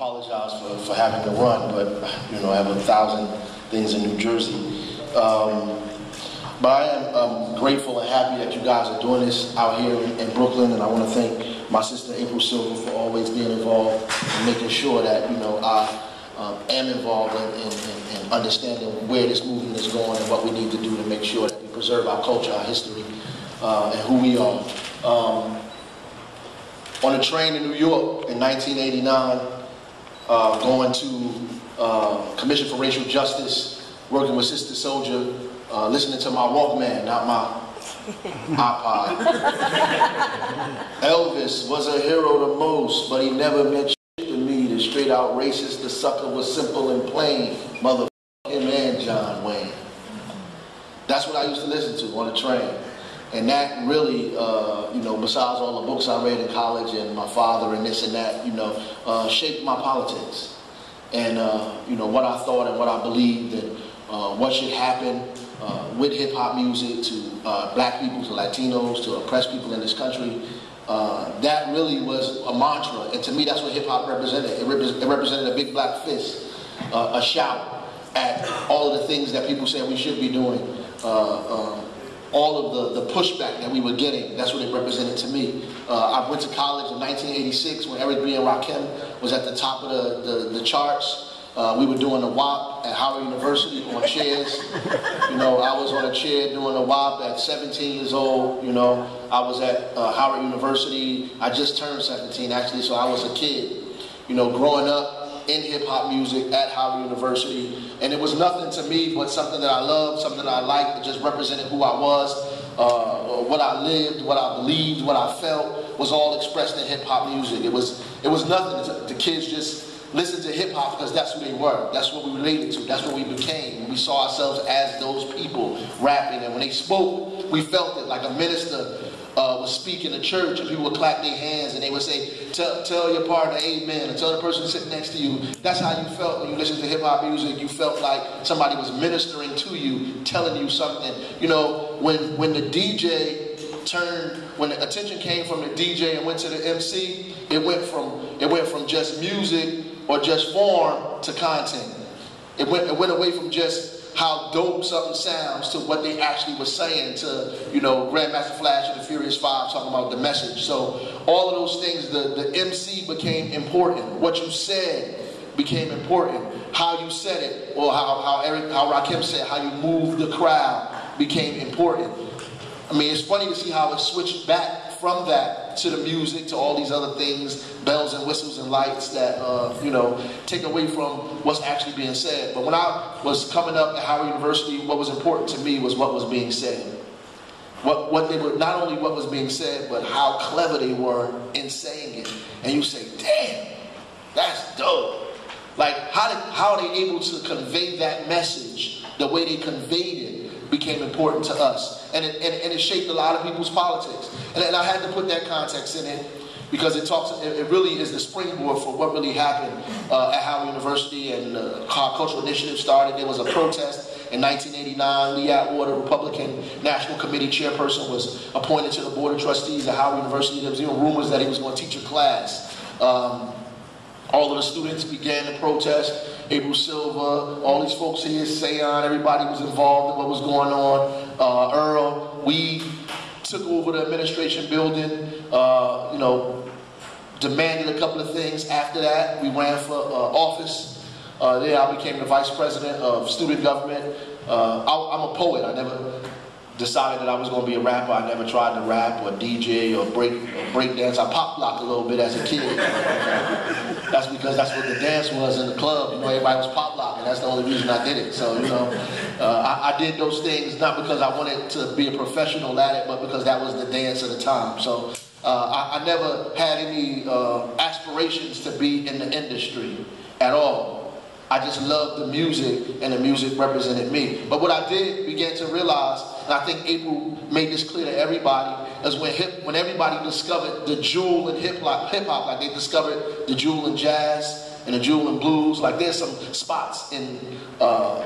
apologize for having to run, but you know, I have 1,000 things in New Jersey. But I am grateful and happy that you guys are doing this out here in Brooklyn, and I want to thank my sister April Silver for always being involved and making sure that, you know, I am involved in understanding where this movement is going and what we need to do to make sure that we preserve our culture, our history, and who we are. On a train in New York in 1989, going to Commission for Racial Justice, working with Sister Soldier, listening to my Walkman, not my iPod. Elvis was a hero the most, but he never meant shit to me. The straight out racist, the sucker was simple and plain. Motherfucking man, John Wayne. That's what I used to listen to on the train. And that really, you know, besides all the books I read in college and my father and this and that, you know, shaped my politics. And, you know, what I thought and what I believed and what should happen with hip-hop music to black people, to Latinos, to oppressed people in this country. That really was a mantra. And to me, that's what hip-hop represented. It represented a big black fist, a shout at all of the things that people said we should be doing. All of the pushback that we were getting, that's what it represented to me. I went to college in 1986 when Eric B. and Rakim was at the top of the charts. We were doing the WAP at Howard University on chairs. You know, I was on a chair doing the WAP at 17 years old. You know, I was at Howard University. I just turned 17 actually, so I was a kid. You know, growing up in hip-hop music at Howard University. And it was nothing to me but something that I loved, something that I liked. It just represented who I was, what I lived, what I believed, what I felt was all expressed in hip-hop music. It was nothing. The kids just listened to hip-hop because that's who they were. That's what we related to. That's what we became. We saw ourselves as those people rapping. And when they spoke, we felt it like a minister was speaking to church, and people would clap their hands and they would say, tell your partner amen, and tell the person sitting next to you. That's how you felt when you listened to hip-hop music. You felt like somebody was ministering to you, telling you something. You know, when the DJ turned, when the attention came from the DJ and went to the MC, it went from just music or just form to content. It went away from just how dope something sounds to what they actually were saying, to, you know, Grandmaster Flash and the Furious Five talking about the message. So all of those things, the MC became important. What you said became important. How you said it, or how Rakim said, how you moved the crowd became important. I mean, it's funny to see how it switched back from that to the music, to all these other things, bells and whistles and lights that, you know, take away from what's actually being said. But when I was coming up at Howard University, what was important to me was what was being said. What they were, not only what was being said, but how clever they were in saying it. And you say, damn, that's dope. Like, how are they able to convey that message the way they conveyed it became important to us. And it shaped a lot of people's politics. And I had to put that context in it because it really is the springboard for what really happened at Howard University, and how Cultural Initiative started. There was a protest in 1989. Lee Atwater, Republican National Committee chairperson, was appointed to the Board of Trustees at Howard University. There was even rumors that he was going to teach a class. All of the students began to protest. April Silver, all these folks here, Sayon, everybody was involved in what was going on. Earl, we took over the administration building, you know, demanded a couple of things. After that, we ran for office. There I became the vice president of student government. I'm a poet. I never decided that I was going to be a rapper. I never tried to rap or DJ or break dance. I pop locked a little bit as a kid. That's because that's what the dance was in the club. You know, everybody was pop locking. That's the only reason I did it. So, you know, I did those things not because I wanted to be a professional at it, but because that was the dance of the time. So I never had any aspirations to be in the industry at all. I just loved the music, and the music represented me. But what I did begin to realize, and I think April made this clear to everybody, is when everybody discovered the jewel in hip-hop, like they discovered the jewel in jazz and the jewel in blues. Like there's some spots in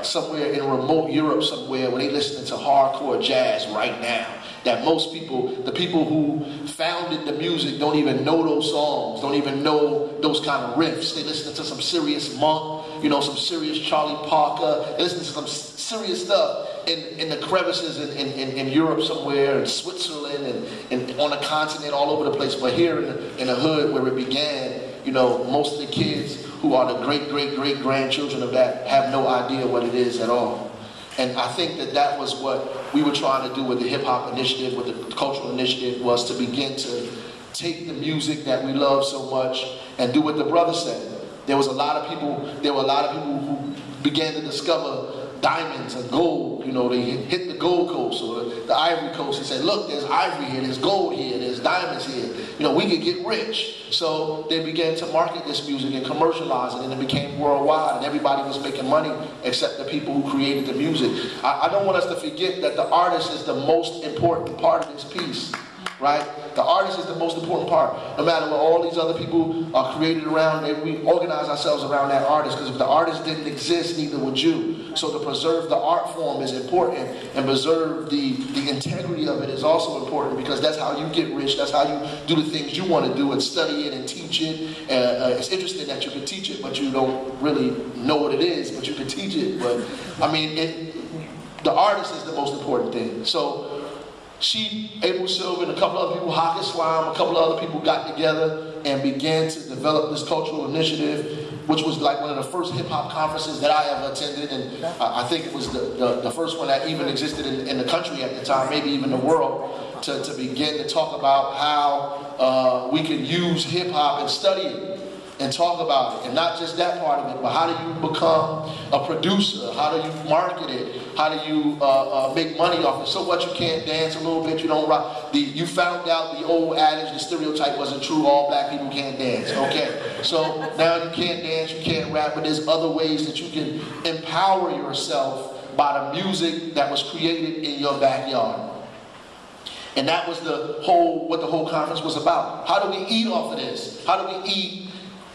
somewhere in remote Europe somewhere where they listening to hardcore jazz right now. that most people, the people who founded the music, don't even know those songs, don't even know those kind of riffs. They listen to some serious Monk, you know, some serious Charlie Parker. They listen to some serious stuff in the crevices in Europe somewhere, in Switzerland, and on the continent, all over the place. But here in the hood where it began, you know, most of the kids who are the great-great-great-grandchildren of that have no idea what it is at all. And I think that was what we were trying to do with the hip-hop initiative, with the cultural initiative, was to begin to take the music that we love so much and do what the brother said. There were a lot of people who began to discover diamonds and gold. You know, they hit the Gold Coast or the Ivory Coast and said, look, there's ivory here, there's gold here, there's diamonds here. You know, we could get rich. So they began to market this music and commercialize it, and it became worldwide, and everybody was making money except the people who created the music. I don't want us to forget that the artist is the most important part of this piece. Right? The artist is the most important part. No matter what all these other people are created around, we organize ourselves around that artist, because if the artist didn't exist, neither would you. So to preserve the art form is important, and preserve the integrity of it is also important, because that's how you get rich. That's how you do the things you want to do and study it and teach it. It's interesting that you can teach it, but you don't really know what it is, but you can teach it. But I mean, the artist is the most important thing. So April Silver, and a couple other people, Hockett Slime, a couple other people got together and began to develop this cultural initiative, which was like one of the first hip-hop conferences that I ever attended, and I think it was the first one that even existed in the country at the time, maybe even the world, to begin to talk about how we can use hip-hop and study it and talk about it, and not just that part of it, but how do you become a producer? How do you market it? How do you make money off it? So what, you can't dance a little bit, you don't rock. You found out the old adage, the stereotype wasn't true, all black people can't dance. Okay, so now you can't dance, you can't rap, but there's other ways that you can empower yourself by the music that was created in your backyard. And that was what the whole conference was about. How do we eat off of this? How do we eat,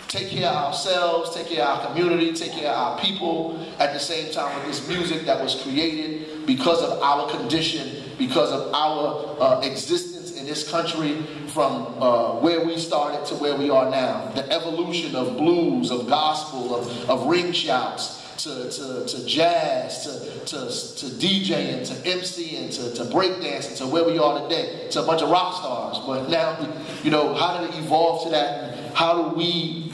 take care of ourselves, take care of our community, take care of our people, at the same time with this music that was created because of our condition, because of our existence in this country, from where we started to where we are now. The evolution of blues, of gospel, of ring shouts, to jazz, to DJing, to MCing, to breakdancing, to where we are today, to a bunch of rock stars. But now, you know, how did it evolve to that? And how are we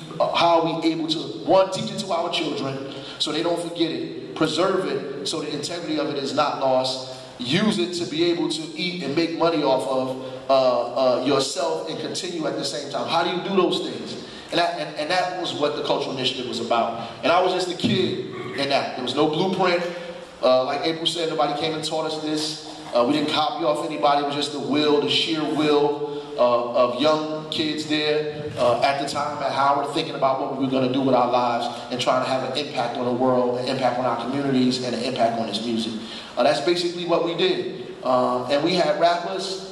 able to, one, teach it to our children so they don't forget it, preserve it so the integrity of it is not lost, use it to be able to eat and make money off of yourself and continue at the same time? How do you do those things? And that was what the cultural initiative was about. And I was just a kid in that. There was no blueprint. Like April said, nobody came and taught us this. We didn't copy off anybody. It was just the sheer will of young kids there at the time at Howard, thinking about what we were going to do with our lives and trying to have an impact on the world, an impact on our communities, and an impact on this music. That's basically what we did. And we had rappers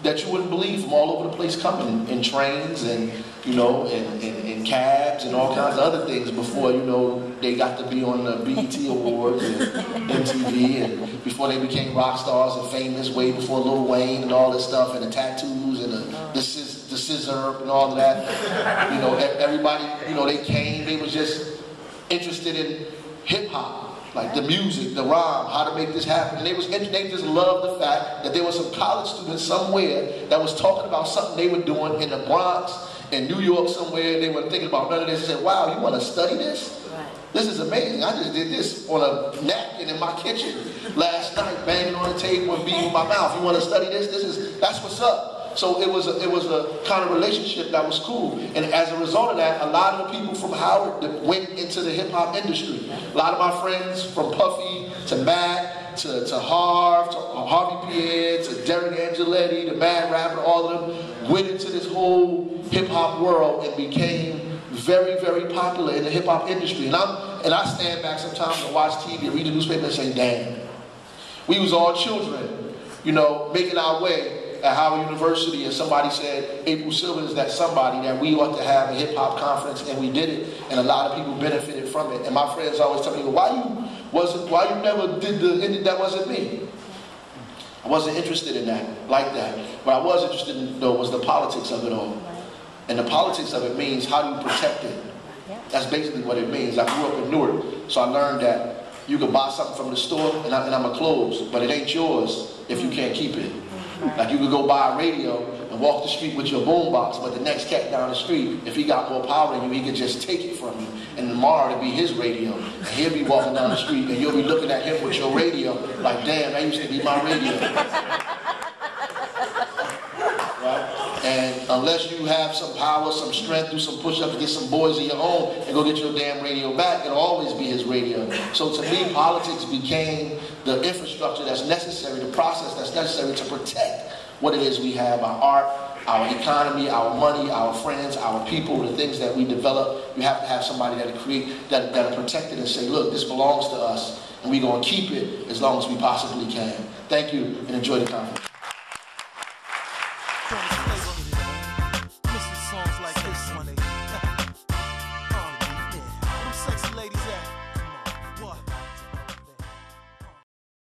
that you wouldn't believe from all over the place coming in trains and, you know, in cabs and all kinds of other things before, you know, they got to be on the BET Awards and MTV, and before they became rock stars and famous, way before Lil Wayne and all this stuff, and the tattoos and the scissor and all of that. You know, everybody, you know, they came, they was just interested in hip-hop. Like the music, the rhyme, how to make this happen. And they just loved the fact that there was some college students somewhere that was talking about something they were doing in the Bronx, in New York somewhere. They weren't thinking about none of this and said, wow, you want to study this? Right. This is amazing. I just did this on a napkin in my kitchen last night, banging on the table and beating with my mouth. You want to study this? That's what's up. So it was a kind of relationship that was cool. And as a result of that, a lot of the people from Howard went into the hip-hop industry. A lot of my friends, from Puffy to Mac to Harvey Pierre to Derek Angeletti, the Mad Rapper, all of them went into this whole hip-hop world and became very, very popular in the hip-hop industry. And I stand back sometimes and watch TV and read the newspaper and say, damn, we was all children, you know, making our way at Howard University, and somebody said, April Silver is that somebody that we ought to have a hip-hop conference, and we did it, and a lot of people benefited from it. And my friends always tell me, why you never did that wasn't me. I wasn't interested in that, like that. What I was interested in, though, was the politics of it all. And the politics of it means, how do you protect it? That's basically what it means. I grew up in Newark, so I learned that you can buy something from the store, and I'm a close, but it ain't yours if you can't keep it. Like, you could go buy a radio and walk the street with your boombox, but the next cat down the street, if he got more power than you, he could just take it from you. And tomorrow it'll be his radio. And he'll be walking down the street, and you'll be looking at him with your radio, like, damn, that used to be my radio. Right? And unless you have some power, some strength, do some push-ups, get some boys of your own, and go get your damn radio back, it'll always be his radio. So to me, politics became the infrastructure that's necessary, the process that's necessary to protect what it is we have, our art, our economy, our money, our friends, our people, the things that we develop. You have to have somebody that'll create, that'll protect it and say, look, this belongs to us, and we're going to keep it as long as we possibly can. Thank you, and enjoy the conference.